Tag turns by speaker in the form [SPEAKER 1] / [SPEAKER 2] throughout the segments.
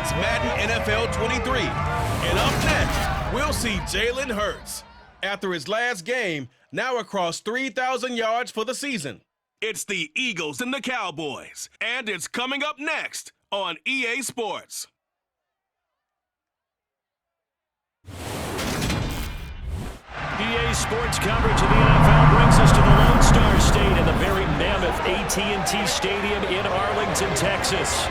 [SPEAKER 1] It's Madden NFL 23. And up next, we'll see Jalen Hurts. After his last game, now across 3,000 yards for the season. It's the Eagles and the Cowboys. And it's coming up next on EA Sports.
[SPEAKER 2] EA Sports coverage of the NFL brings us to the Lone Star State in the very mammoth AT&T Stadium in Arlington, Texas.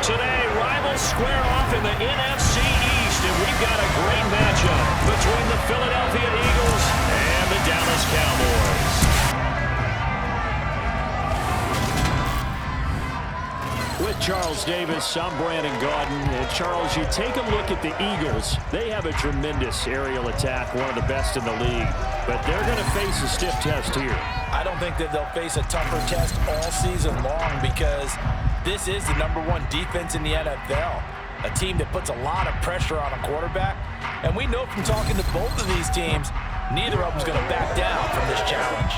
[SPEAKER 2] Today, rivals square off in the NFC East, and we've got a great matchup between the Philadelphia Eagles and the Dallas Cowboys. With Charles Davis, I'm Brandon Gaudin. And Charles, you take a look at the Eagles. They have a tremendous aerial attack, one of the best in the league. But they're going to face a stiff test here.
[SPEAKER 3] I don't think that they'll face a tougher test all season long because this is the #1 defense in the NFL. A team that puts a lot of pressure on a quarterback. And we know from talking to both of these teams, neither of them's going to back down from this challenge.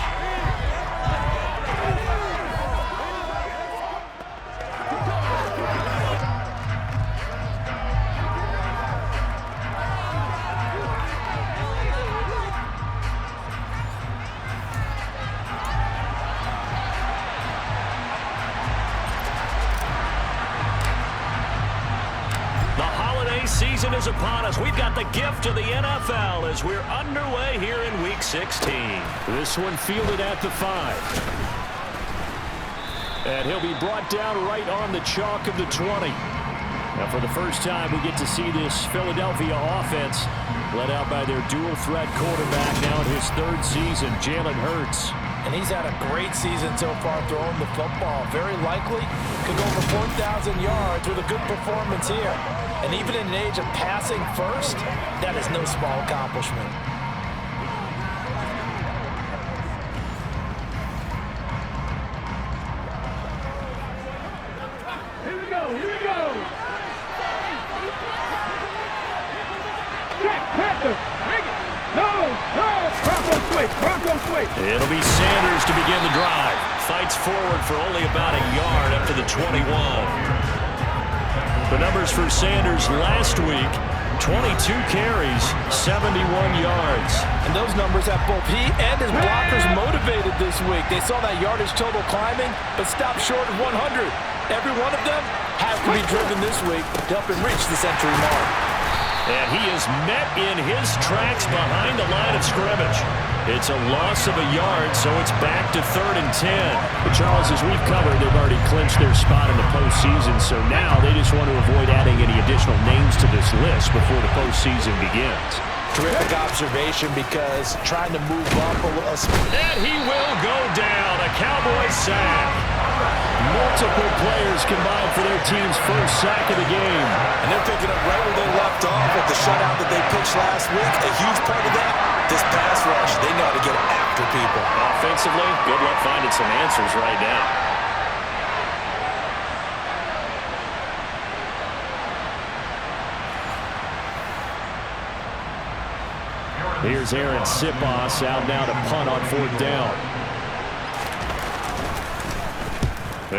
[SPEAKER 2] Season is upon us. We've got the gift of the NFL as we're underway here in Week 16. This one fielded at the 5. And he'll be brought down right on the chalk of the 20. Now, for the first time, we get to see this Philadelphia offense led out by their dual-threat quarterback now in his 3rd season, Jalen Hurts.
[SPEAKER 3] And he's had a great season so far throwing the football. Very likely could go for 4,000 yards with a good performance here. And even in an age of passing first, that is no small accomplishment.
[SPEAKER 4] Here we go, here we go. Jack Panther, bring it. No, Bronco switch.
[SPEAKER 2] It'll be Sanders to begin the drive. Fights forward for only about a yard up to the 21. The numbers for Sanders last week, 22 carries, 71 yards.
[SPEAKER 3] And those numbers have both he and his blockers motivated this week. They saw that yardage total climbing, but stopped short of 100. Every one of them has to be driven this week to help him reach the century mark.
[SPEAKER 2] And he is met in his tracks behind the line of scrimmage. It's a loss of a yard, so it's back to 3rd and 10. But Charles, as we've covered, they've already clinched their spot in the postseason, so now they just want to avoid adding any additional names to this list before the postseason begins.
[SPEAKER 3] Terrific observation because trying to move up a little.
[SPEAKER 2] And he will go down, a Cowboys sack. Multiple players combined for their team's first sack of the game.
[SPEAKER 3] And they're picking up right where they left off with the shutout that they pitched last week. A huge part of that, this pass rush. They know how to get after people.
[SPEAKER 2] Offensively, good luck finding some answers right now. Here's Aaron Sipos out now to punt on 4th down.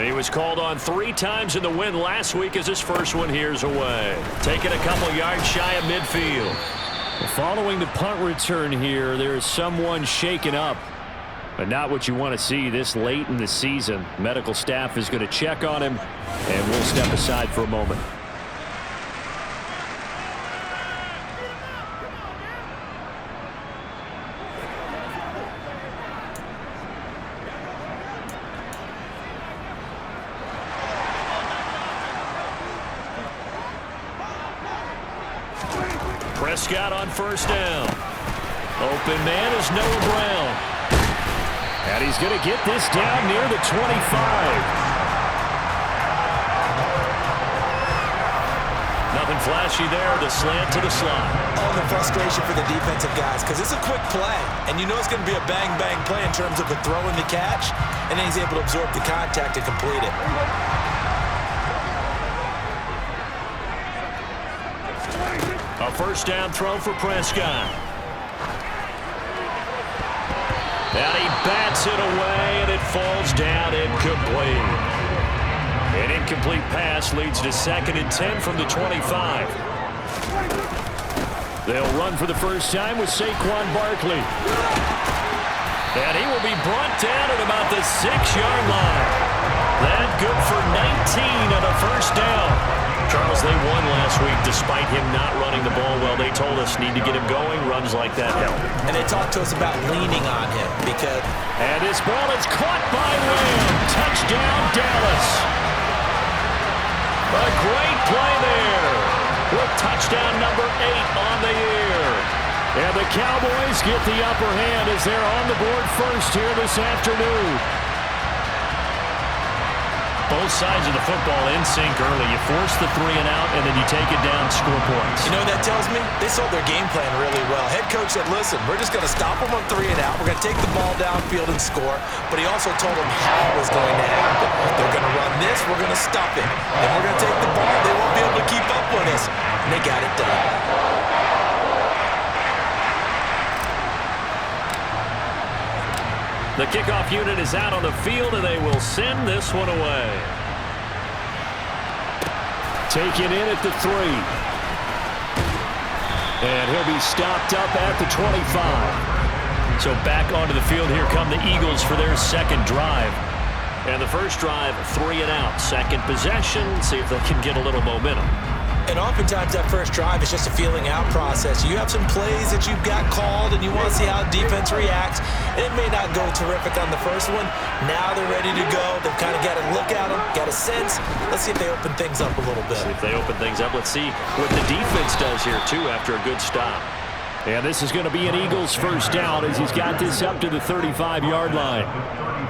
[SPEAKER 2] He was called on 3 times in the win last week as his first one here's away. Taking a couple yards shy of midfield. Following the punt return here, there is someone shaken up. But not what you want to see this late in the season. Medical staff is going to check on him, and we'll step aside for a moment. Prescott on 1st down. Open man is Noah Brown. And he's going to get this down near the 25. Nothing flashy there, the slant to the slot.
[SPEAKER 3] Oh, the frustration for the defensive guys because it's a quick play. And you know it's going to be a bang-bang play in terms of the throw and the catch. And then he's able to absorb the contact to complete it.
[SPEAKER 2] A 1st down throw for Prescott. And he bats it away, and it falls down incomplete. An incomplete pass leads to 2nd and 10 from the 25. They'll run for the first time with Saquon Barkley. And he will be brought down at about the 6-yard line. That good for 19 on a first down. Charles, they won last week despite him not running the ball well. They told us need to get him going. Runs like that help.
[SPEAKER 3] And they talked to us about leaning on him because...
[SPEAKER 2] And this ball is caught by Lamb. Touchdown, Dallas. A great play there. With touchdown number 8 on the year. And the Cowboys get the upper hand as they're on the board first here this afternoon. Both sides of the football in sync early. You force the 3 and out, and then you take it down, score points.
[SPEAKER 3] You know what that tells me? They sold their game plan really well. Head coach said, listen, we're just going to stop them on 3 and out. We're going to take the ball downfield and score. But he also told them how it was going to happen. They're going to run this. We're going to stop it. Then we're going to take the ball. They won't be able to keep up with us. And they got it done.
[SPEAKER 2] The kickoff unit is out on the field, and they will send this one away. Taken in at the 3. And he'll be stopped up at the 25. So back onto the field, here come the Eagles for their second drive. And the first drive, 3 and out. Second possession, see if they can get a little momentum.
[SPEAKER 3] And oftentimes that first drive is just a feeling out process. You have some plays that you've got called and you want to see how defense reacts. It may not go terrific on the first one. Now they're ready to go. They've kind of got to look at them, got a sense. Let's see if they open things up a little bit.
[SPEAKER 2] See if they open things up. Let's see what the defense does here, too, after a good stop. And this is going to be an Eagles first down as he's got this up to the 35-yard line.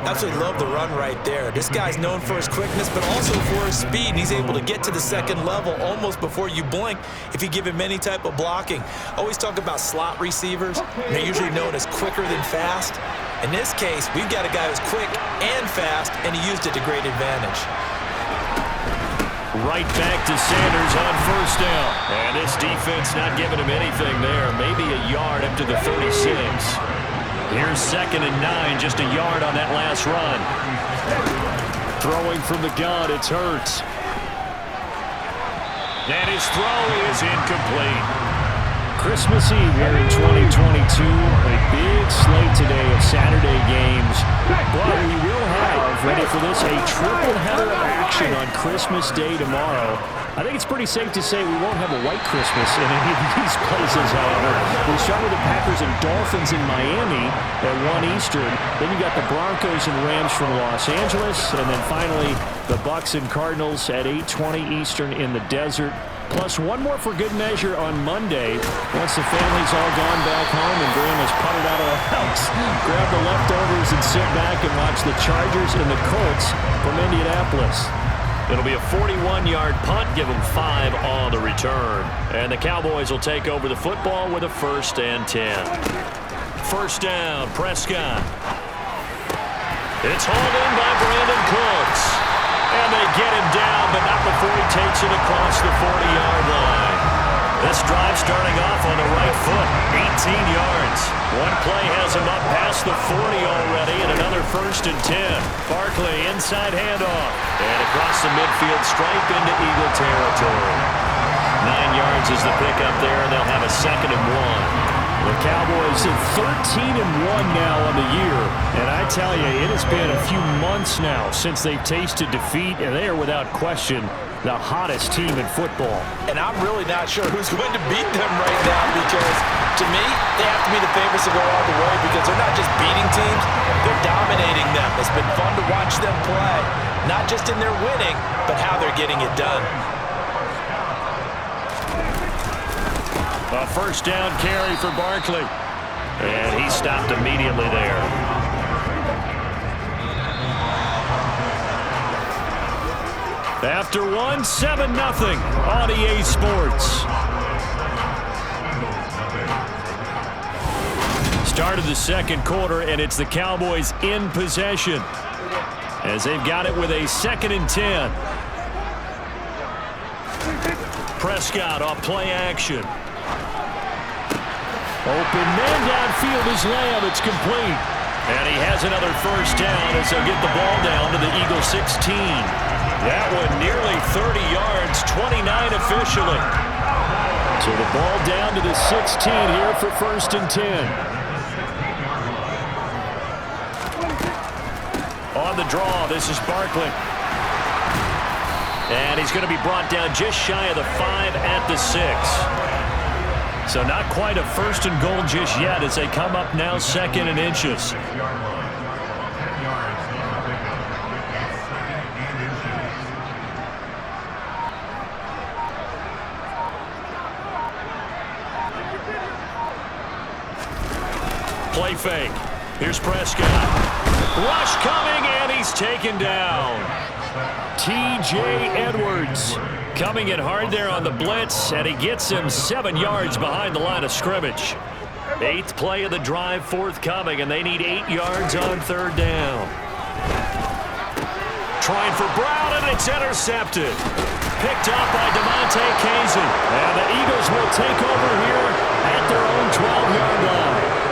[SPEAKER 3] Absolutely love the run right there. This guy's known for his quickness, but also for his speed. And he's able to get to the second level almost before you blink if you give him any type of blocking. Always talk about slot receivers. They're usually known as quicker than fast. In this case, we've got a guy who's quick and fast, and he used it to great advantage.
[SPEAKER 2] Right back to Sanders on first down. And this defense not giving him anything there. Maybe a yard up to the 36. Here's 2nd and 9, just a yard on that last run. Throwing from the gun, it's Hurts. And his throw is incomplete. Christmas Eve here in 2022. A big slate today of Saturday games. But we will have, ready for this, a triple header of action on Christmas Day tomorrow. I think it's pretty safe to say we won't have a white Christmas in any of these places, however. We'll start with the Packers and Dolphins in Miami at 1 Eastern. Then you got the Broncos and Rams from Los Angeles. And then finally, the Bucs and Cardinals at 8:20 Eastern in the desert. Plus one more for good measure on Monday. Once the family's all gone back home and Graham has putted out of the house, grab the leftovers and sit back and watch the Chargers and the Colts from Indianapolis. It'll be a 41-yard punt, give them 5 on the return. And the Cowboys will take over the football with a 1st and 10. First down, Prescott. It's hauled in by Brandon Cooks. And they get him down, but not before he takes it across the 40-yard line. This drive starting off on the right foot, 18 yards. One play has him up past the 40 already, and another 1st and 10. Barkley inside handoff, and across the midfield stripe into Eagle territory. 9 yards is the pickup there, and they'll have a 2nd and 1. The Cowboys at 13-1 now on the year, and I tell you, it has been a few months now since they've tasted defeat, and they are without question the hottest team in football.
[SPEAKER 3] And I'm really not sure who's going to beat them right now because, to me, they have to be the favorites to go all the way because they're not just beating teams, they're dominating them. It's been fun to watch them play, not just in their winning, but how they're getting it done.
[SPEAKER 2] A first down carry for Barkley. And he stopped immediately there. After one, 7-0 on EA Sports. Start of the second quarter, and it's the Cowboys in possession as they've got it with a 2nd and 10. Prescott off play action. Open man downfield is Lamb. It's complete. And he has another first down as they'll get the ball down to the Eagle 16. That one nearly 30 yards, 29 officially. So the ball down to the 16 here for 1st and 10. On the draw, this is Barkley. And he's going to be brought down just shy of the 5 at the 6. So not quite a 1st and goal just yet as they come up now 2nd and inches. Play fake. Here's Prescott. Rush coming, and he's taken down. T.J. Edwards coming in hard there on the blitz, and he gets him 7 yards behind the line of scrimmage. 8th play of the drive forthcoming, and they need 8 yards on 3rd down. Trying for Brown, and it's intercepted. Picked up by DeMonte Casey. And the Eagles will take over here at their own 12-yard line.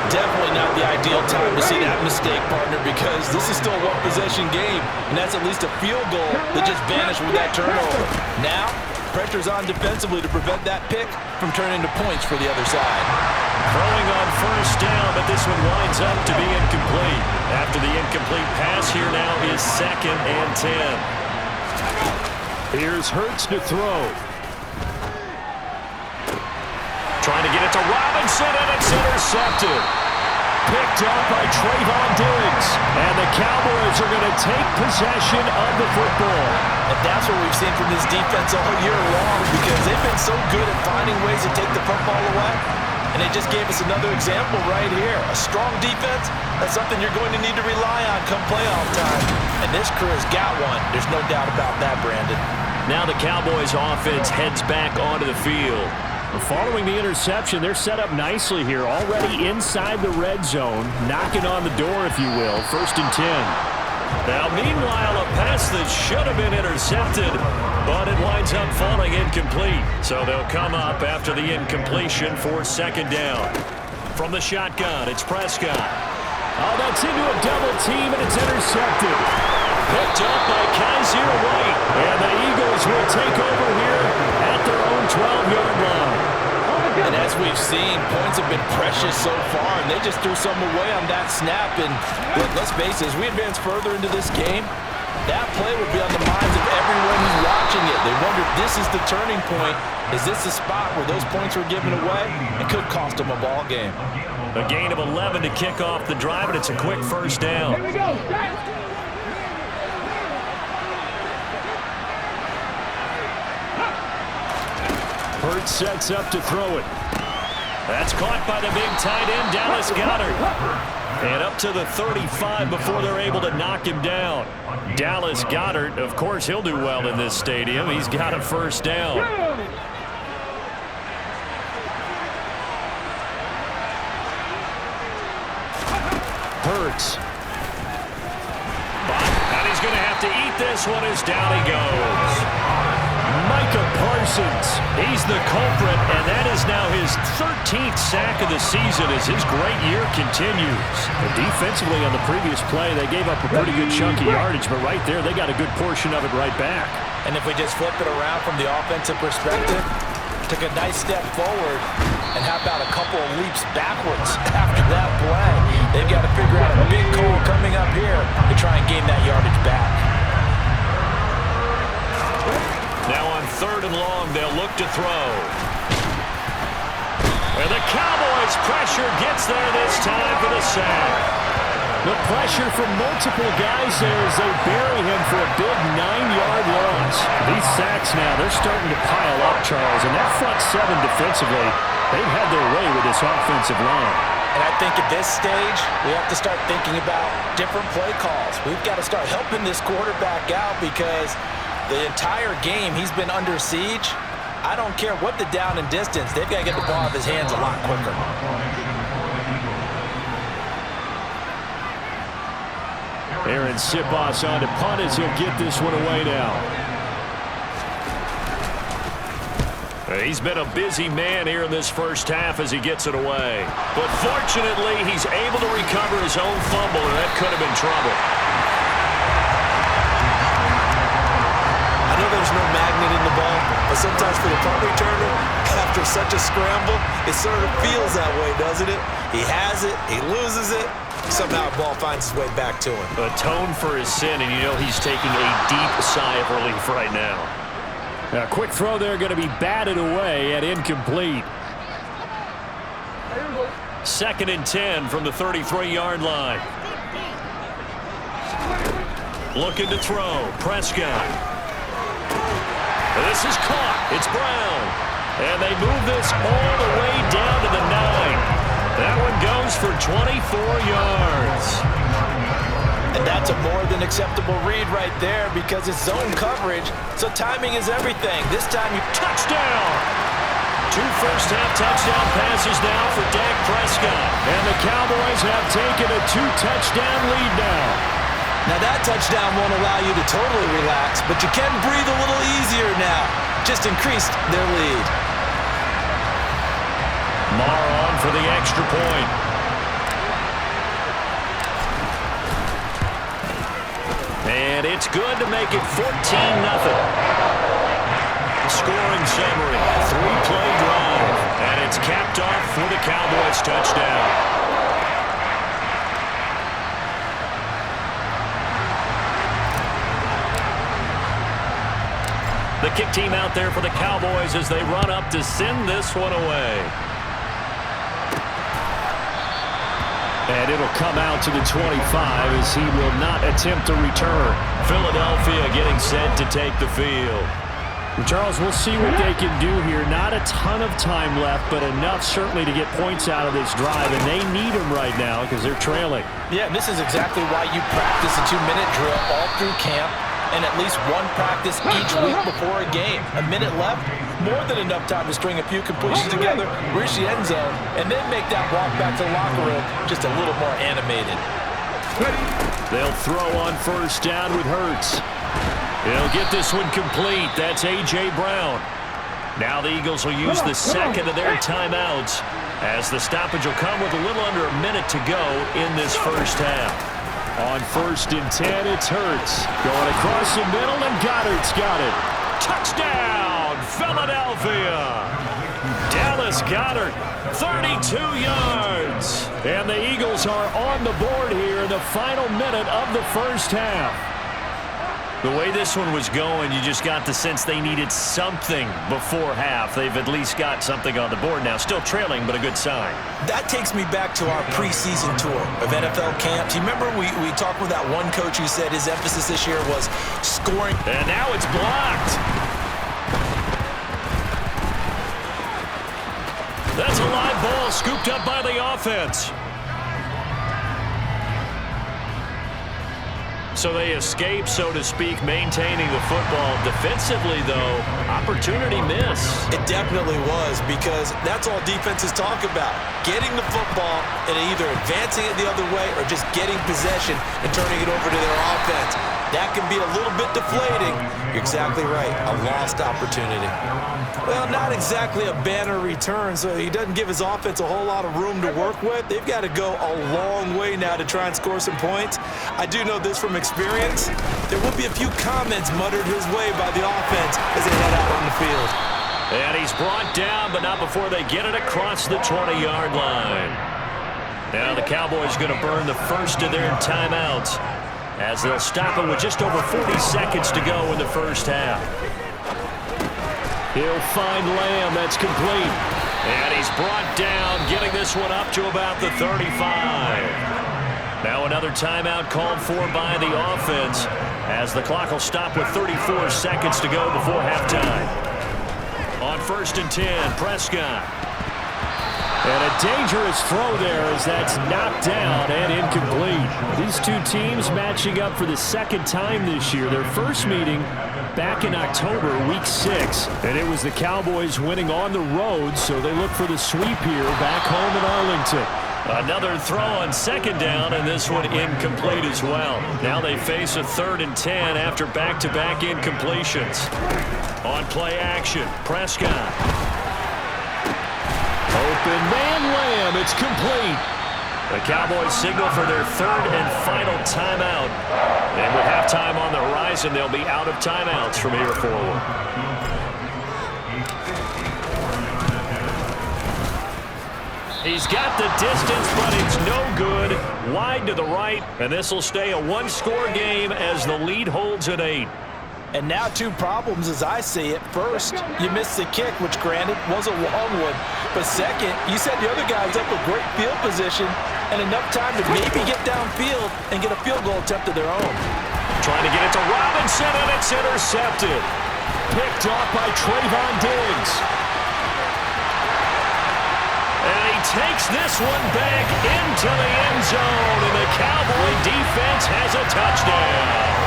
[SPEAKER 3] Definitely not the ideal time to see that mistake, partner, because this is still a one-possession game, and that's at least a field goal that just vanished with that turnover. Now, pressure's on defensively to prevent that pick from turning into points for the other side.
[SPEAKER 2] Throwing on 1st down, but this one winds up to be incomplete. After the incomplete pass, here now is 2nd and 10. Here's Hurts to throw. Trying to get it to Robinson, and it's intercepted. Picked up by Trayvon Diggs. And the Cowboys are going to take possession of the football.
[SPEAKER 3] And that's what we've seen from this defense all year long, because they've been so good at finding ways to take the football away. And they just gave us another example right here. A strong defense, that's something you're going to need to rely on come playoff time. And this crew has got one. There's no doubt about that, Brandon.
[SPEAKER 2] Now the Cowboys offense heads back onto the field. Following the interception, they're set up nicely here, already inside the red zone, knocking on the door, if you will, 1st and 10. Now, meanwhile, a pass that should have been intercepted, but it winds up falling incomplete. So they'll come up after the incompletion for 2nd down. From the shotgun, it's Prescott. Oh, that's into a double team, and it's intercepted. Picked up by Kaiser White. And the Eagles will take over here at their own 12-yard line.
[SPEAKER 3] And as we've seen, points have been precious so far, and they just threw some away on that snap. And look, let's face it, as we advance further into this game, that play would be on the minds of everyone who's watching it. They wonder if this is the turning point. Is this the spot where those points were given away? It could cost them a ball game.
[SPEAKER 2] A gain of 11 to kick off the drive, and it's a quick 1st down.
[SPEAKER 4] Here we go.
[SPEAKER 2] Hurts sets up to throw it. That's caught by the big tight end, Dallas Goedert. And up to the 35 before they're able to knock him down. Dallas Goedert, of course, he'll do well in this stadium. He's got a 1st down. Hurts. And he's going to have to eat this one as down he goes. Micah Parsons, he's the culprit, and that is now his 13th sack of the season as his great year continues. And defensively on the previous play, they gave up a pretty good chunk of yardage, but right there, they got a good portion of it right back.
[SPEAKER 3] And if we just flip it around from the offensive perspective, took a nice step forward, and how about a couple of leaps backwards after that play? They've got to figure out a big call coming up here to try and gain that yardage back.
[SPEAKER 2] Now on 3rd and long, they'll look to throw. And the Cowboys' pressure gets there this time for the sack. The pressure from multiple guys there as they bury him for a big 9-yard loss. These sacks now, they're starting to pile up, Charles, and that front 7 defensively, they've had their way with this offensive line.
[SPEAKER 3] And I think at this stage, we have to start thinking about different play calls. We've got to start helping this quarterback out because the entire game he's been under siege. I don't care what the down and distance, they've got to get the ball out of his hands a lot quicker.
[SPEAKER 2] Aaron Sipos on to punt as he'll get this one away now. He's been a busy man here in this first half as he gets it away. But fortunately, he's able to recover his own fumble, and that could have been trouble.
[SPEAKER 3] I know there's no magnet in the ball, but sometimes for the punt returner, after such a scramble, it sort of feels that way, doesn't it? He has it, he loses it, somehow the ball finds its way back to him.
[SPEAKER 2] Atone for his sin, and you know he's taking a deep sigh of relief right now. A quick throw there going to be batted away and incomplete. 2nd and 10 from the 33-yard line. Looking to throw. Prescott. This is caught. It's Brown. And they move this all the way down to the 9. That one goes for 24 yards.
[SPEAKER 3] And that's a more than acceptable read right there because it's zone coverage, so timing is everything. This time you
[SPEAKER 2] touchdown. 2 first-half touchdown passes now for Dak Prescott. And the Cowboys have taken a 2-touchdown lead now.
[SPEAKER 3] Now that touchdown won't allow you to totally relax, but you can breathe a little easier now. Just increased their lead.
[SPEAKER 2] Marr on for the extra point. And it's good to make it 14-0. Scoring summary, 3-play drive, and it's capped off for the Cowboys touchdown. The kick team out there for the Cowboys as they run up to send this one away. And it'll come out to the 25 as he will not attempt to return. Philadelphia getting set to take the field. Charles, we'll see what they can do here. Not a ton of time left, but enough certainly to get points out of this drive, and they need them right now because they're trailing.
[SPEAKER 3] Yeah, and this is exactly why you practice a 2-minute drill all through camp and at least one practice each week before a game. A minute left, more than enough time to string a few completions together, reach the end zone, and then make that walk back to the locker room just a little more animated.
[SPEAKER 2] They'll throw on first down with Hurts. He'll get this one complete. That's A.J. Brown. Now the Eagles will use the second of their timeouts as the stoppage will come with a little under a minute to go in this first half. On 1st and 10, it's Hurts. Going across the middle, and Goddard's got it. Touchdown, Philadelphia! Dallas Goedert, 32 yards. And the Eagles are on the board here in the final minute of the first half. The way this one was going, you just got the sense they needed something before half. They've at least got something on the board now. Still trailing, but a good sign.
[SPEAKER 3] That takes me back to our preseason tour of NFL camps. You remember we talked with that one coach who said his emphasis this year was scoring.
[SPEAKER 2] And now it's blocked. That's a live ball scooped up by the offense. So they escape, so to speak, maintaining the football. Defensively, though, opportunity miss.
[SPEAKER 3] It definitely was, because that's all defenses talk about. Getting the football and either advancing it the other way or just getting possession and turning it over to their offense. That can be a little bit deflating. You're exactly right. A lost opportunity. Well, not exactly a banner return, so he doesn't give his offense a whole lot of room to work with. They've got to go a long way now to try and score some points. I do know this from experience. There will be a few comments muttered his way by the offense as they head out on the field.
[SPEAKER 2] And he's brought down, but not before they get it across the 20-yard line. Now the Cowboys going to burn the first of their timeouts as they'll stop it with just over 40 seconds to go in the first half. He'll find Lamb. That's complete. And he's brought down, getting this one up to about the 35. Now another timeout called for by the offense as the clock will stop with 34 seconds to go before halftime. On 1st and 10, Prescott. And a dangerous throw there as that's knocked down and incomplete. These two teams matching up for the second time this year. Their first meeting back in October, week 6. And it was the Cowboys winning on the road, so they look for the sweep here back home in Arlington. Another throw on 2nd down, and this one incomplete as well. Now they face a 3rd and 10 after back-to-back incompletions. On play action, Prescott. Open man Lamb, it's complete. The Cowboys signal for their third and final timeout. And with halftime on the horizon, they'll be out of timeouts from here forward. He's got the distance, but it's no good. Wide to the right, and this will stay a one-score game as the lead holds at 8.
[SPEAKER 3] And now two problems as I see it. First, you missed the kick, which granted was a long one. But second, you set the other guys up with great field position and enough time to maybe get downfield and get a field goal attempt of their own.
[SPEAKER 2] Trying to get it to Robinson, and it's intercepted. Picked off by Trayvon Diggs. And he takes this one back into the end zone, and the Cowboy defense has a touchdown.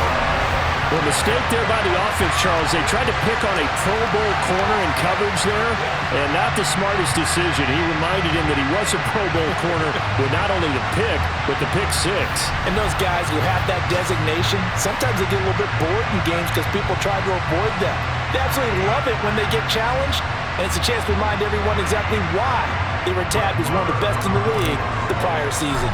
[SPEAKER 5] Well, mistake there by the offense, Charles. They tried to pick on a Pro Bowl corner in coverage there, and not the smartest decision. He reminded him that he was a Pro Bowl corner with not only the pick, but the pick six.
[SPEAKER 3] And those guys who have that designation, sometimes they get a little bit bored in games because people try to avoid them. They absolutely love it when they get challenged, and it's a chance to remind everyone exactly why they were tabbed as one of the best in the league the prior season.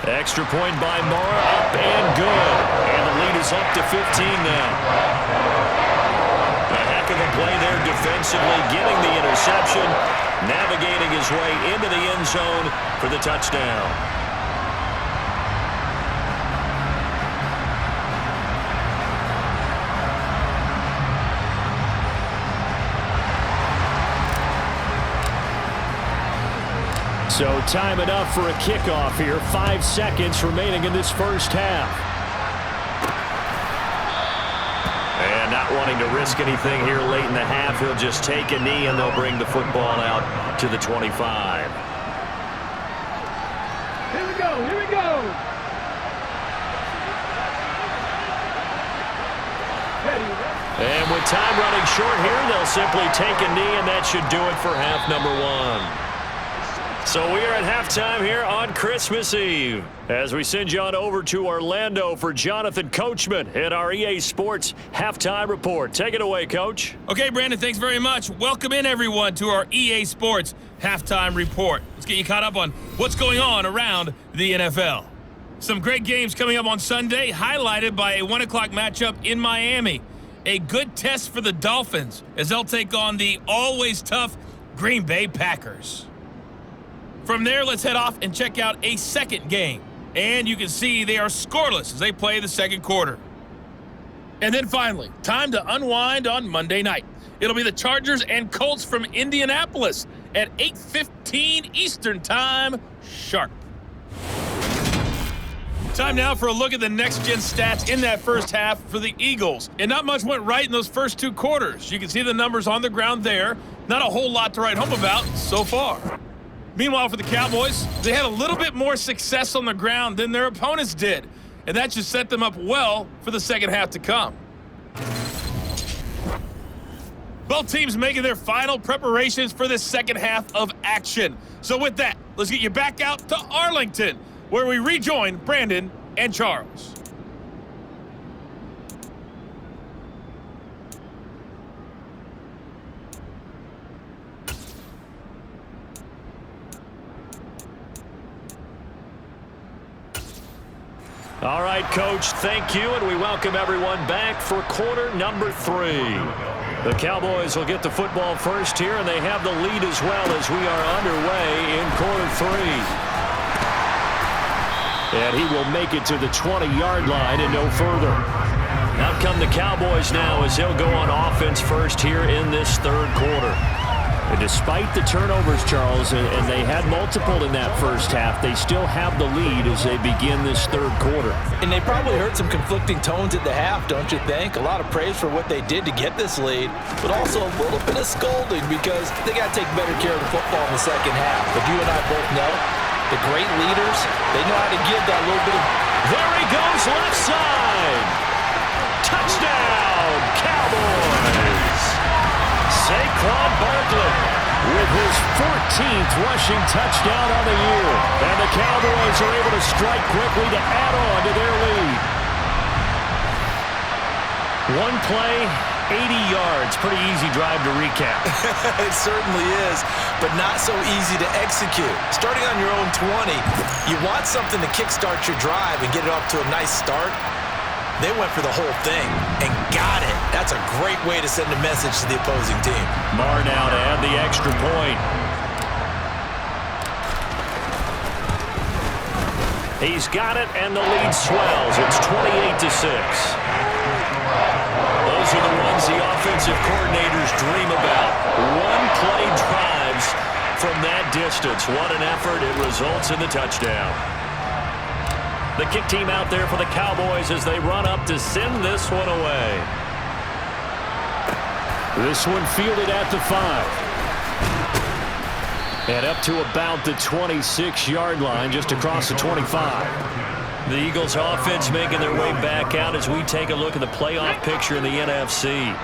[SPEAKER 2] Extra point by Mara, up and good. And the lead is up to 15 now. A heck of a play there defensively, getting the interception, navigating his way into the end zone for the touchdown.
[SPEAKER 5] So time enough for a kickoff here. 5 seconds remaining in this first half.
[SPEAKER 2] And not wanting to risk anything here late in the half, he'll just take a knee and they'll bring the football out to the 25.
[SPEAKER 4] Here we go, here we go.
[SPEAKER 2] And with time running short here, they'll simply take a knee, and that should do it for half number 1. So we are at halftime here on Christmas Eve as we send you on over to Orlando for Jonathan Coachman at our EA Sports Halftime Report. Take it away, Coach.
[SPEAKER 6] Okay, Brandon, thanks very much. Welcome in, everyone, to our EA Sports Halftime Report. Let's get you caught up on what's going on around the NFL. Some great games coming up on Sunday, highlighted by a 1 o'clock matchup in Miami. A good test for the Dolphins as they'll take on the always tough Green Bay Packers. From there, let's head off and check out a second game. And you can see they are scoreless as they play the second quarter. And then finally, time to unwind on Monday night. It'll be the Chargers and Colts from Indianapolis at 8:15 Eastern Time, sharp. Time now for a look at the next-gen stats in that first half for the Eagles. And not much went right in those first two quarters. You can see the numbers on the ground there. Not a whole lot to write home about so far. Meanwhile, for the Cowboys, they had a little bit more success on the ground than their opponents did, and that should set them up well for the second half to come. Both teams making their final preparations for this second half of action. So with that, let's get you back out to Arlington, where we rejoin Brandon and Charles.
[SPEAKER 2] All right, Coach, thank you, and we welcome everyone back for quarter number 3. The Cowboys will get the football first here, and they have the lead as well as we are underway in quarter 3. And he will make it to the 20-yard line and no further. Out come the Cowboys now as he'll go on offense first here in this third quarter. And despite the turnovers, Charles, and they had multiple in that first half, they still have the lead as they begin this third quarter.
[SPEAKER 3] And they probably heard some conflicting tones at the half, don't you think? A lot of praise for what they did to get this lead, but also a little bit of scolding because they got to take better care of the football in the second half. But you and I both know the great leaders, they know how to give that little bit of...
[SPEAKER 2] There he goes, left side. Touchdown, Cowboys. Saquon Barkley with his 14th rushing touchdown on the year. And the Cowboys are able to strike quickly to add on to their lead. One play, 80 yards. Pretty easy drive to recap.
[SPEAKER 3] It certainly is, but not so easy to execute. Starting on your own 20, you want something to kickstart your drive and get it off to a nice start. They went for the whole thing and got it. That's a great way to send a message to the opposing team.
[SPEAKER 2] Marr now to add the extra point. He's got it, and the lead swells. It's 28-6. Those are the ones the offensive coordinators dream about. One-play drives from that distance. What an effort. It results in the touchdown. The kick team out there for the Cowboys as they run up to send this one away.
[SPEAKER 5] This one fielded at the 5. And up to about the 26-yard line, just across the 25.
[SPEAKER 2] The Eagles offense making their way back out as we take a look at the playoff picture in the NFC.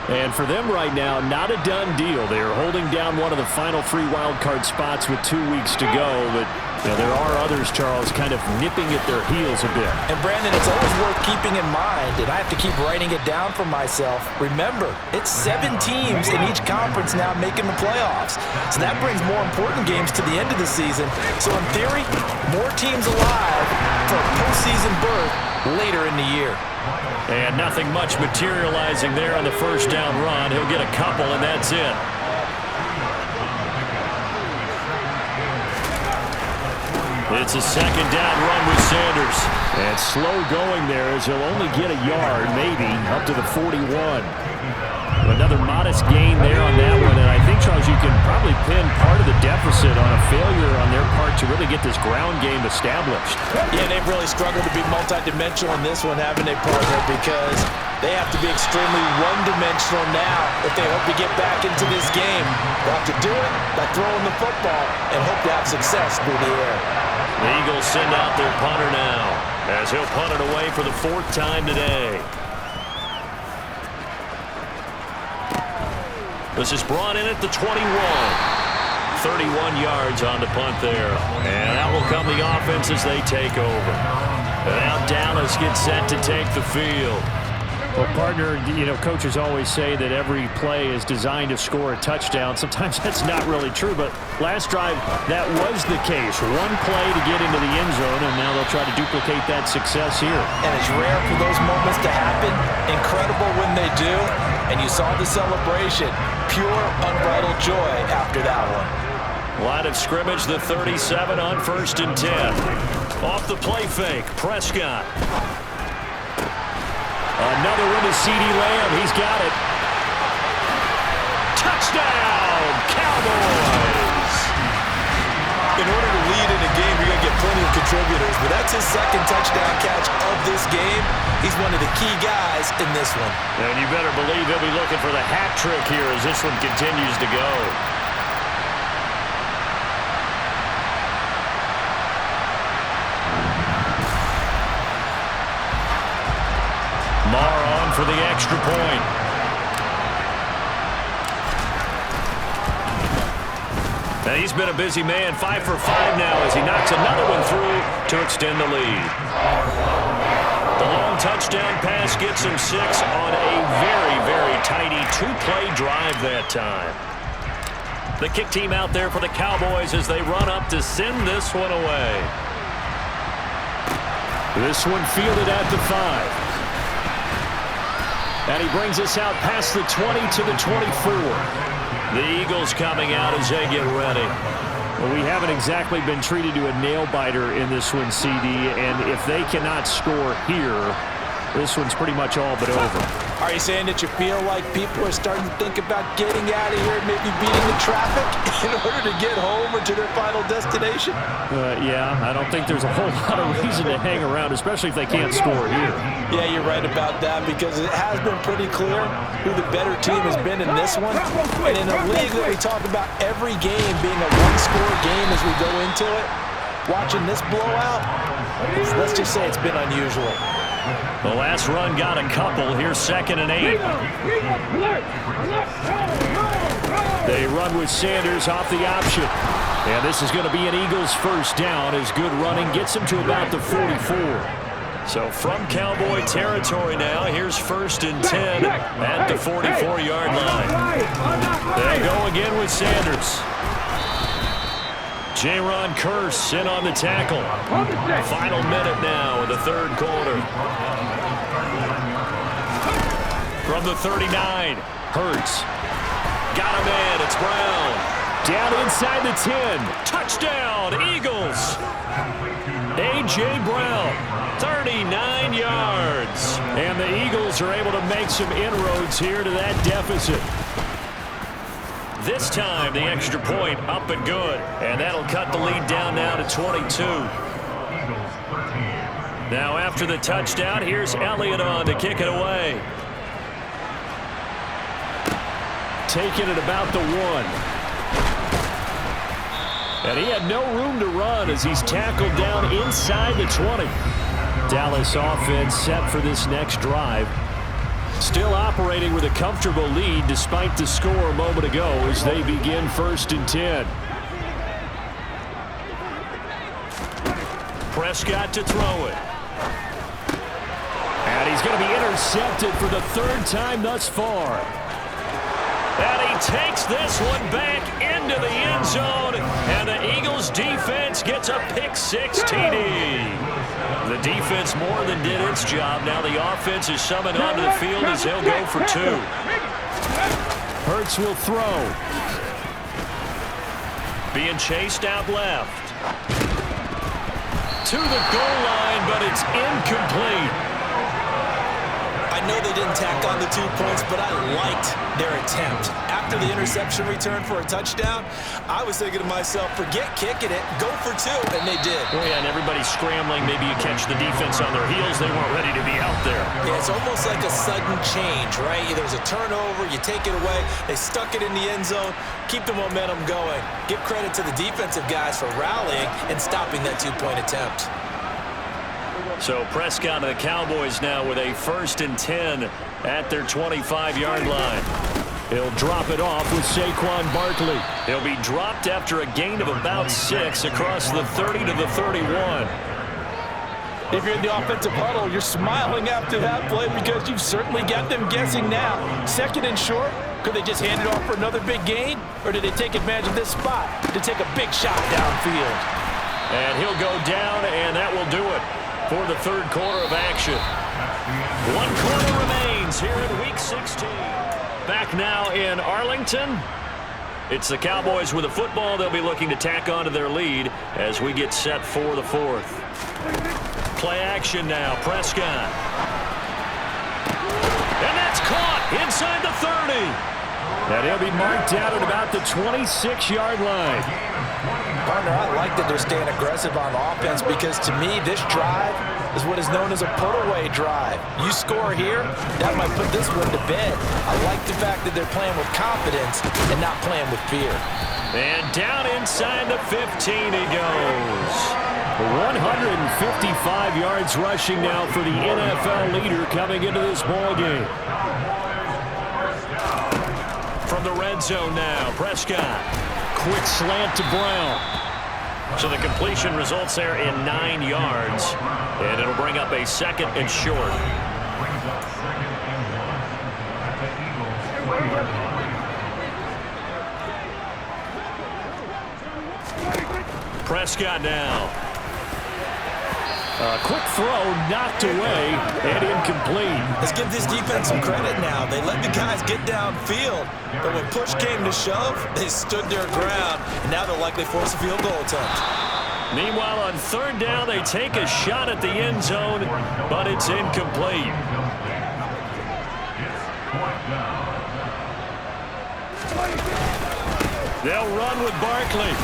[SPEAKER 5] And for them right now, not a done deal. They are holding down one of the final 3 wild card spots with 2 weeks to go. But you know, there are others, Charles, kind of nipping at their heels a bit.
[SPEAKER 3] And Brandon, it's always worth keeping in mind, and I have to keep writing it down for myself. Remember, it's 7 teams in each conference now making the playoffs. So that brings more important games to the end of the season. So in theory, more teams alive for a postseason berth later in the year.
[SPEAKER 2] And nothing much materializing there on the first down run. He'll get a couple, and that's it. It's a second down run with Sanders.
[SPEAKER 5] And slow going there as he'll only get a yard, maybe, up to the 41. Another modest gain there on that one. And I think, Charles, you can probably pin part of the deficit on a failure on their part to really get this ground game established.
[SPEAKER 3] Yeah, they've really struggled to be multidimensional in this one, haven't they, partner? Because they have to be extremely one-dimensional now if they hope to get back into this game. They'll have to do it by throwing the football and hope to have success through the air.
[SPEAKER 2] The Eagles send out their punter now as he'll punt it away for the 4th time today. This is brought in at the 21. 31 yards on the punt there. And that will come the offense as they take over. And now Dallas gets set to take the field.
[SPEAKER 5] Well, partner, you know, coaches always say that every play is designed to score a touchdown. Sometimes that's not really true, but last drive, that was the case. One play to get into the end zone, and now they'll try to duplicate that success here.
[SPEAKER 3] And it's rare for those moments to happen. Incredible when they do. And you saw the celebration. Pure, unbridled joy after that one.
[SPEAKER 2] Line of scrimmage, the 37 on 1st and 10. Off the play fake, Prescott.
[SPEAKER 5] Another one to CeeDee Lamb. He's got it.
[SPEAKER 2] Touchdown, Cowboys!
[SPEAKER 3] In order to lead in a game, you're going to get plenty of contributors, but that's his 2nd touchdown catch of this game. He's one of the key guys in this one.
[SPEAKER 2] And you better believe he'll be looking for the hat trick here as this one continues to go. Marr on for the extra point. And he's been a busy man, 5 for 5 now as he knocks another one through to extend the lead. The long touchdown pass gets him 6 on a very, very tidy 2-play drive that time. The kick team out there for the Cowboys as they run up to send this one away.
[SPEAKER 5] This one fielded at the 5. And he brings us out past the 20 to the 24.
[SPEAKER 2] The Eagles coming out as they get ready.
[SPEAKER 5] Well, we haven't exactly been treated to a nail-biter in this one, CD, and if they cannot score here, this one's pretty much all but over.
[SPEAKER 3] Are you saying that you feel like people are starting to think about getting out of here, maybe beating the traffic in order to get home or to their final destination?
[SPEAKER 5] Yeah, I don't think there's a whole lot of reason to hang around, especially if they can't score here.
[SPEAKER 3] Yeah, you're right about that because it has been pretty clear who the better team has been in this one. And in a league that we talk about every game being a one-score game as we go into it, watching this blowout, let's just say it's been unusual.
[SPEAKER 2] The last run got a couple. Here's 2nd and 8.
[SPEAKER 5] They run with Sanders off the option. And this is going to be an Eagles first down as good running gets him to about the 44.
[SPEAKER 2] So from Cowboy territory now, here's 1st and 10 at the 44-yard line. They'll go again with Sanders. Jaron Kearse in on the tackle. Final minute now of the 3rd quarter. From the 39, Hurts. Got him in. It's Brown. Down inside the 10. Touchdown, Eagles. A.J. Brown, 39 yards. And the Eagles are able to make some inroads here to that deficit. This time, the extra point up and good. And that'll cut the lead down now to 22. Now after the touchdown, here's Elliott on to kick it away. Taking it about the 1. And he had no room to run as he's tackled down inside the 20. Dallas offense set for this next drive. Still operating with a comfortable lead despite the score a moment ago as they begin 1st and 10. Prescott to throw it. And he's going to be intercepted for the 3rd time thus far. And he takes this one back into the end zone, and the Eagles defense gets a pick-6 TD. The defense more than did its job. Now the offense is summoned onto the field as they'll go for 2. Hurts will throw. Being chased out left. To the goal line, but it's incomplete.
[SPEAKER 3] I know they didn't tack on the 2 points, but I liked their attempt. After the interception return for a touchdown, I was thinking to myself, forget kicking it, go for 2, and they did.
[SPEAKER 2] Oh, yeah, and everybody's scrambling. Maybe you catch the defense on their heels. They weren't ready to be out there.
[SPEAKER 3] Yeah, it's almost like a sudden change, right? There's a turnover, you take it away, they stuck it in the end zone, keep the momentum going. Give credit to the defensive guys for rallying and stopping that 2-point attempt.
[SPEAKER 2] So Prescott and the Cowboys now with a 1st and 10 at their 25-yard line. He'll drop it off with Saquon Barkley. He'll be dropped after a gain of about 6 across the 30 to the 31.
[SPEAKER 3] If you're in the offensive huddle, you're smiling after that play because you've certainly got them guessing now. 2nd and short, could they just hand it off for another big gain? Or did they take advantage of this spot to take a big shot downfield?
[SPEAKER 2] And he'll go down, and that will do it for the 3rd quarter of action. 1 quarter remains here in Week 16. Back now in Arlington. It's the Cowboys with the football. They'll be looking to tack on to their lead as we get set for the 4th. Play action now. Prescott. And that's caught inside the 30. And he'll be marked down at about the 26-yard line.
[SPEAKER 3] Partner, I like that they're staying aggressive on offense because to me, this drive is what is known as a put-away drive. You score here, that might put this one to bed. I like the fact that they're playing with confidence and not playing with fear.
[SPEAKER 2] And down inside the 15 he goes.
[SPEAKER 5] 155 yards rushing now for the NFL leader coming into this ballgame.
[SPEAKER 2] From the red zone now, Prescott.
[SPEAKER 5] Quick slant to Brown.
[SPEAKER 2] So the completion results there in 9 yards, and it'll bring up a 2nd and short. Prescott now.
[SPEAKER 5] A quick throw knocked away and incomplete.
[SPEAKER 3] Let's give this defense some credit now. They let the guys get downfield, but when push came to shove, they stood their ground, and now they'll likely force a field goal attempt.
[SPEAKER 2] Meanwhile, on 3rd down, they take a shot at the end zone, but it's incomplete. They'll run with Barkley.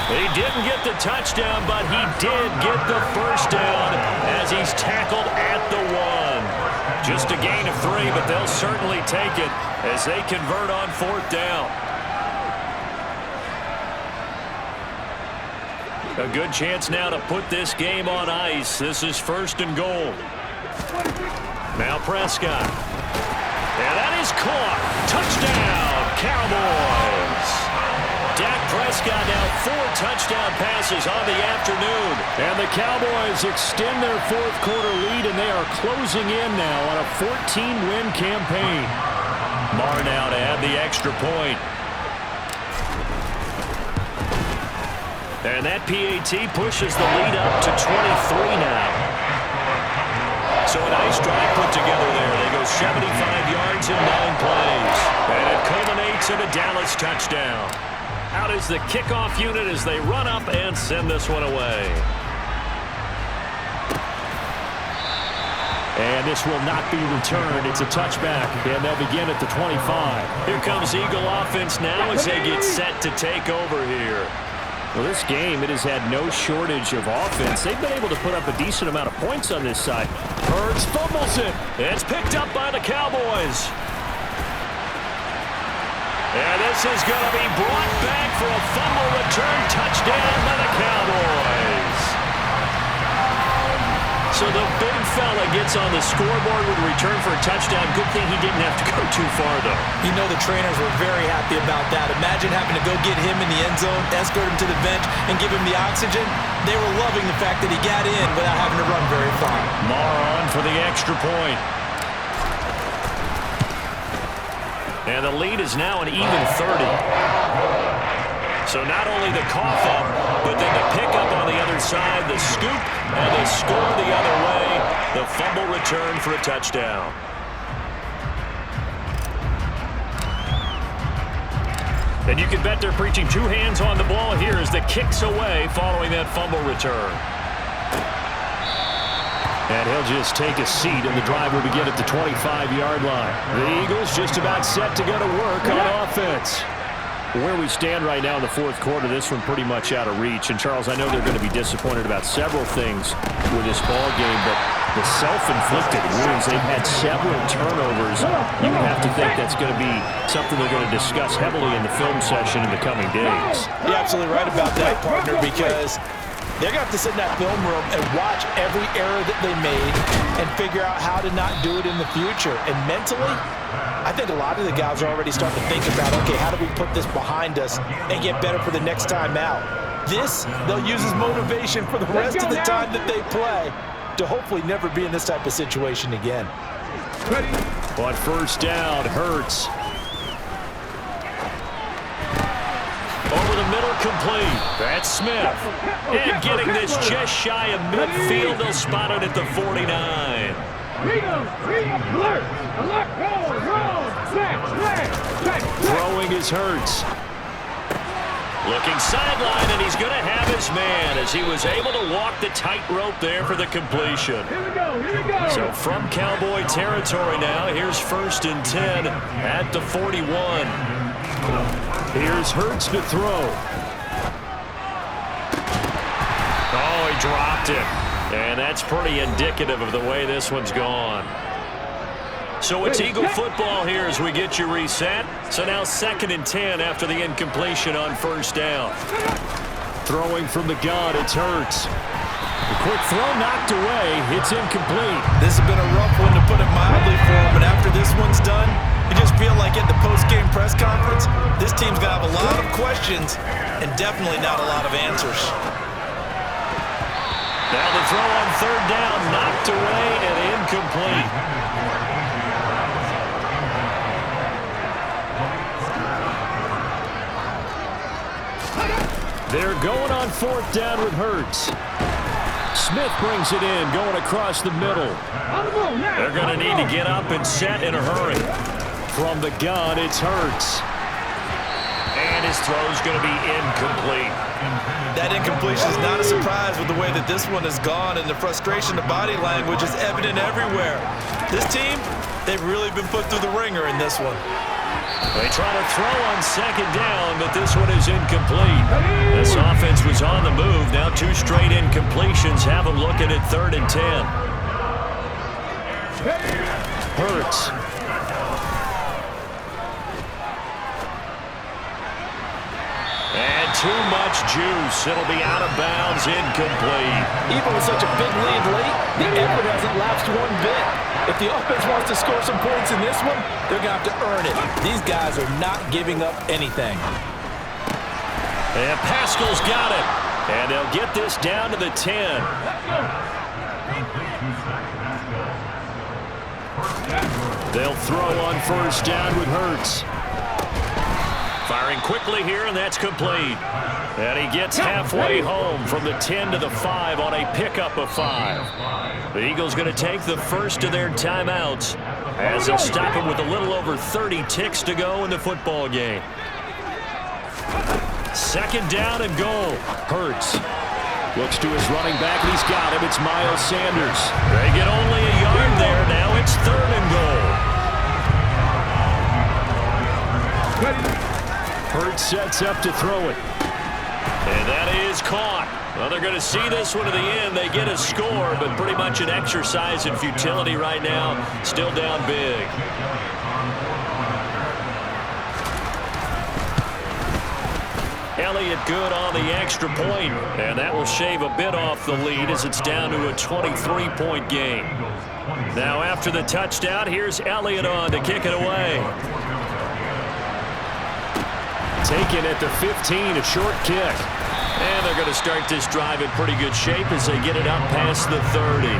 [SPEAKER 2] He didn't get the touchdown, but he did get the 1st down as he's tackled at the 1. Just a gain of 3, but they'll certainly take it as they convert on 4th down. A good chance now to put this game on ice. This is 1st and goal. Now Prescott. And that is caught. Touchdown, Cowboys. Dak Prescott now 4 touchdown passes on the afternoon.
[SPEAKER 5] And the Cowboys extend their fourth quarter lead, and they are closing in now on a 14-win campaign.
[SPEAKER 2] Marr now to add the extra point. And that PAT pushes the lead up to 23 now. So a nice drive put together there. They go 75 yards in 9 plays. And it culminates in a Dallas touchdown. Out is the kickoff unit as they run up and send this one away.
[SPEAKER 5] And this will not be returned. It's a touchback, and they'll begin at the 25.
[SPEAKER 2] Here comes Eagle offense now as they get set to take over here.
[SPEAKER 5] Well, this game, it has had no shortage of offense. They've been able to put up a decent amount of points on this side. Hurts fumbles it.
[SPEAKER 2] It's picked up by the Cowboys. And this is going to be brought back for a fumble return touchdown by the Cowboys. So the big fella gets on the scoreboard with a return for a touchdown. Good thing he didn't have to go too far, though.
[SPEAKER 3] You know the trainers were very happy about that. Imagine having to go get him in the end zone, escort him to the bench, and give him the oxygen. They were loving the fact that he got in without having to run very far.
[SPEAKER 2] Marr on for the extra point. And the lead is now an even 30. So not only the cough up, but then the pickup on the other side, the scoop, and the score the other way. The fumble return for a touchdown.
[SPEAKER 5] And you can bet they're preaching 2 hands on the ball here as the kick's away following that fumble return. And he'll just take a seat, and the drive will begin at the 25-yard line. The Eagles just about set to go to work on offense. Where we stand right now in the fourth quarter, this one pretty much out of reach. And, Charles, I know they're going to be disappointed about several things with this ball game, but the self-inflicted wounds, they've had several turnovers. You would have to think that's going to be something they're going to discuss heavily in the film session in the coming days.
[SPEAKER 3] You're absolutely right about that, partner, because they're going to have to sit in that film room and watch every error that they made and figure out how to not do it in the future. And mentally, I think a lot of the guys are already starting to think about, okay, how do we put this behind us and get better for the next time out? This, they'll use as motivation for the rest of the time that they play to hopefully never be in this type of situation again.
[SPEAKER 5] On first down, Hurts.
[SPEAKER 2] Over the middle, complete. That's Smith. And getting this just shy of midfield, they'll spot it at the 49.
[SPEAKER 5] Throwing is Hurts.
[SPEAKER 2] Looking sideline, and he's going to have his man as he was able to walk the tightrope there for the completion. So from Cowboy territory now, here's 1st and 10 at the 41.
[SPEAKER 5] Here's Hurts to throw.
[SPEAKER 2] Oh, he dropped it. And that's pretty indicative of the way this one's gone. So it's Eagle football here as we get you reset. So now 2nd and 10 after the incompletion on first down.
[SPEAKER 5] Throwing from the gun, it's Hurts. The quick throw knocked away. It's incomplete.
[SPEAKER 3] This has been a rough one, to put it mildly, for him. But after this one's done, you just feel like at the post-game press conference, this team's going to have a lot of questions and definitely not a lot of answers.
[SPEAKER 2] Now the throw on 3rd down, knocked away and incomplete.
[SPEAKER 5] They're going on 4th down with Hurts. Smith brings it in, going across the middle.
[SPEAKER 2] They're going to need to get up and set in a hurry.
[SPEAKER 5] From the gun, it's Hurts.
[SPEAKER 2] And his throw's going to be incomplete.
[SPEAKER 3] That incompletion is not a surprise with the way that this one has gone, and the frustration, the body language is evident everywhere. This team, they've really been put through the ringer in this one.
[SPEAKER 2] They try to throw on 2nd down, but this one is incomplete. This offense was on the move. Now 2 straight incompletions have them looking at 3rd and 10.
[SPEAKER 5] Hurts.
[SPEAKER 2] And too much juice. It'll be out of bounds, incomplete.
[SPEAKER 3] Even with such a big lead late, the effort hasn't lapsed one bit. If the offense wants to score some points in this one, they're going to have to earn it. These guys are not giving up anything.
[SPEAKER 2] And Pascal's got it. And they'll get this down to the 10. They'll throw on first down with Hurts. Firing quickly here, and that's complete. And he gets halfway home from the 10 to the 5 on a pickup of 5. The Eagles going to take the first of their timeouts as they'll stop him with a little over 30 ticks to go in the football game. Second down and goal. Hurts looks to his running back, and he's got him. It's Miles Sanders. They get only a yard there. Now it's third and goal. Hurts sets up to throw it. And that is caught. Well, they're going to see this one to the end. They get a score, but pretty much an exercise in futility right now. Still down big. Elliott good on the extra point, and that will shave a bit off the lead as it's down to a 23-point game. Now after the touchdown, here's Elliott on to kick it away. Taken at the 15, a short kick. And they're going to start this drive in pretty good shape as they get it up past the 30.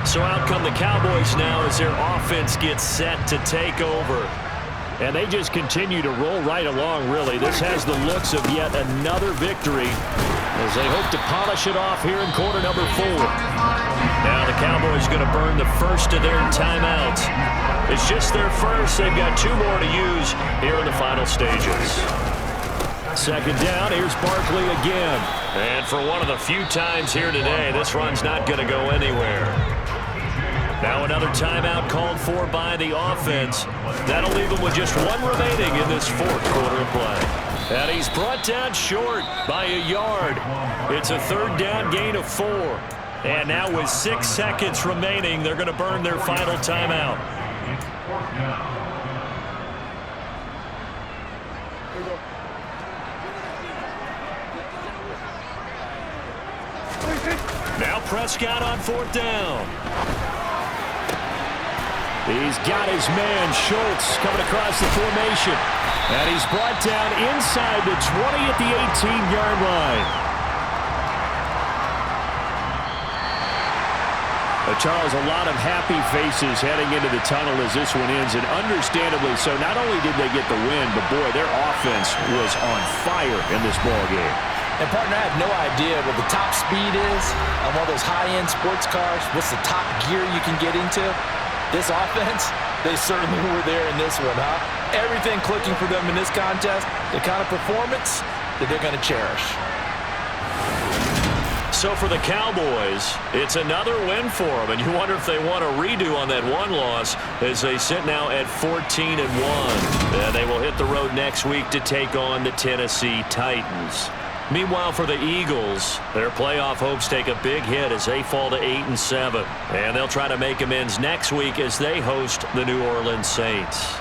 [SPEAKER 2] So out come the Cowboys now as their offense gets set to take over. And they just continue to roll right along, really. This has the looks of yet another victory as they hope to polish it off here in quarter number 4. Now the Cowboys going to burn the first of their timeouts. It's just their first. They've got 2 more to use here in the final stages. Second down, here's Barkley again. And for one of the few times here today, this run's not going to go anywhere. Now another timeout called for by the offense. That'll leave them with just 1 remaining in this 4th quarter of play. And he's brought down short by a yard. It's a third down gain of 4. And now with 6 seconds remaining, they're going to burn their final timeout. Now Prescott on 4th down. He's got his man, Schultz, coming across the formation. And he's brought down inside the 20 at the 18-yard line. Charles, a lot of happy faces heading into the tunnel as this one ends, and understandably so. Not only did they get the win, but boy, their offense was on fire in this ballgame.
[SPEAKER 3] And, partner, I have no idea what the top speed is on one of those high-end sports cars. What's the top gear you can get into? This offense, they certainly were there in this one, huh? Everything clicking for them in this contest, the kind of performance that they're going to cherish.
[SPEAKER 2] So for the Cowboys, it's another win for them, and you wonder if they want a redo on that one loss as they sit now at 14-1. And they will hit the road next week to take on the Tennessee Titans. Meanwhile, for the Eagles, their playoff hopes take a big hit as they fall to 8-7. And they'll try to make amends next week as they host the New Orleans Saints.